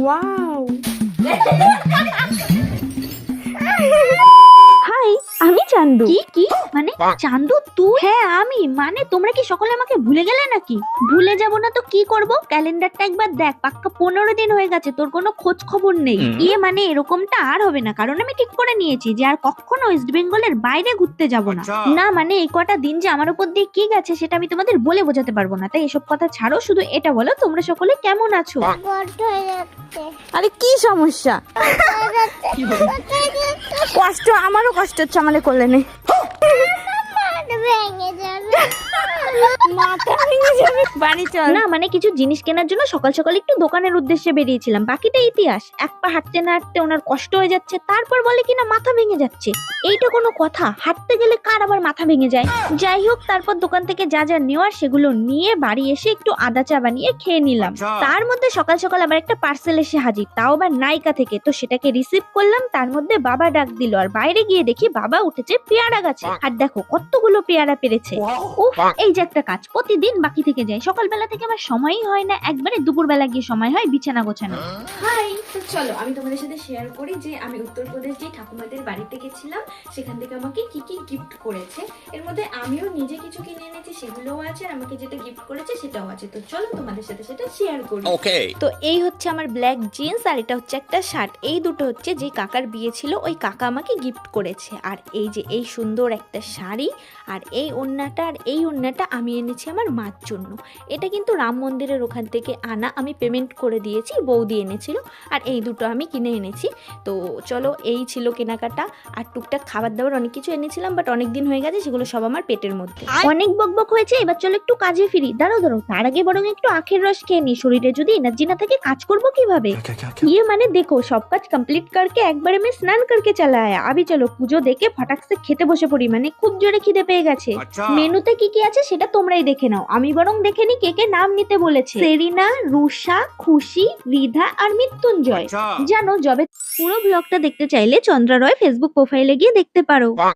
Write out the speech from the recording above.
Wow. High, আমি চান্দু। কি মানে চান্দু তুই? হ্যাঁ আমি। মানে তোমরা কি সকলে আমাকে ভুলে গেলে নাকি? ভুলে যাব না তো কি করব? ক্যালেন্ডারটা একবার দেখ, পাক্কা 15 দিন হয়ে গেছে, তোর কোনো খোঁজ খবর নেই। মানে এরকমটা আর হবে না, কারণ আমি ঠিক করে নিয়েছি যে আর কখনো ওয়েস্ট বেঙ্গলের বাইরে ঘুরতে যাব না। না মানে এই কটা দিন যে আমার উপর দিয়ে কি গেছে সেটা আমি তোমাদের বলে বোঝাতে পারবো না, তাই এসব কথা ছাড়ো, শুধু এটা বলো তোমরা সকলে কেমন আছো? আরে কি সমস্যা? কষ্ট, আমারও কষ্ট হচ্ছে, আমাদের করলে নেই। মাথা ভেঙে যাবে, বাড়ি চল। না মানে কিছু জিনিস কেনার জন্য সকাল সকাল একটু দোকানের উদ্দেশ্যে বেরিয়েছিলাম, বাকিটা ইতিহাস। এক পা হাঁটতে না হাঁটতে ওনার কষ্ট হয়ে যাচ্ছে, তারপর বলে কিনা মাথা ভেঙে যাচ্ছে। এইটা কোনো কথা? হাঁটতে গেলে কার আবার মাথা ভেঙে যায়? যাই হোক, তারপর দোকান থেকে যা যা নেওয়ার সেগুলো নিয়ে বাড়ি এসে একটু আদা চা বানিয়ে খেয়ে নিলাম। তার মধ্যে সকাল সকাল আবার একটা পার্সেল এসে হাজির, তাও আবার নাইকা থেকে। তো সেটাকে রিসিভ করলাম, তার মধ্যে বাবা ডাক দিল, আর বাইরে গিয়ে দেখি বাবা উঠেছে পেয়ারা গাছে। আর দেখো কতগুলো পেয়ারা পেরেছে। উফ, এই যে একটা কাজ প্রতিদিন বাকি থেকে যায়, সকালবেলা থেকে আমার সময়ই হয় না, একবারে দুপুরবেলা গিয়ে সময় হয় বিছানা গোছানো। হাই, তো চলো আমি তোমাদের সাথে শেয়ার করি যে আমি উত্তরপ্রদেশ যে ঠাকুমাদের বাড়িতে গেছিলাম সেখান থেকে আমাকে কি কি গিফট করেছে। এর মধ্যে আমিও নিজে কিছু কিনে এনেছি, সেগুলোও আছে, আর আমাকে যেটা গিফট করেছে সেটাও আছে। তো চলো তোমাদের সাথে সেটা শেয়ার করি। তো এই হচ্ছে আমার ব্ল্যাক জিন্স, আর এটা হচ্ছে একটা শার্ট। এই দুটো হচ্ছে যে কাকার বিয়ে ছিল ওই কাকা আমাকে গিফট করেছে। আর এই যে এই সুন্দর একটা শাড়ি, আর এই ওড়নাটা, আর এই ওড়নাটা আমি এনেছি আমার মার জন্য। এটা কিন্তু রাম মন্দিরের ওখান থেকে আনা, আমি পেমেন্ট করে দিয়েছি, বৌদি এনেছিল। আর এই দুটো আমি কিনে এনেছি। তো চলো, এই ছিল কেনাকাটা। আর টুকটাক খাবার দাবার অনেক কিছু এনেছিলাম, বাট অনেক দিন হয়ে গেছে, সেগুলো সব আমার পেটের মধ্যে। অনেক বকবক হয়েছে, এবার চলো একটু কাজে ফিরি। দাঁড়াও তার আগে বরং একটু আখের রস খেয়ে নি, শরীরে যদি এনার্জি না থাকে কাজ করবো কিভাবে? মানে দেখো, সব কাজ কমপ্লিট करके একবারে मैं স্নান करके चला आया। अभी চলো পুজো দেখে ফটাক সে খেতে বসে পড়ি, মানে খুব জোরে খিদে পেয়ে গেছে। মেনুতে কি কি আছে সেটা তোমরাই দেখে নাও, আমি বরং দেখে নি কে কে নাম নিতে বলেছে। সেরিনা, রুষা, খুশি, রিধা আর মৃত্যুঞ্জয়। জানো, যবে পুরো ব্লগটা দেখতে চাইলে চন্দ্রা রয় ফেসবুক প্রোফাইলে গিয়ে দেখতে পারো।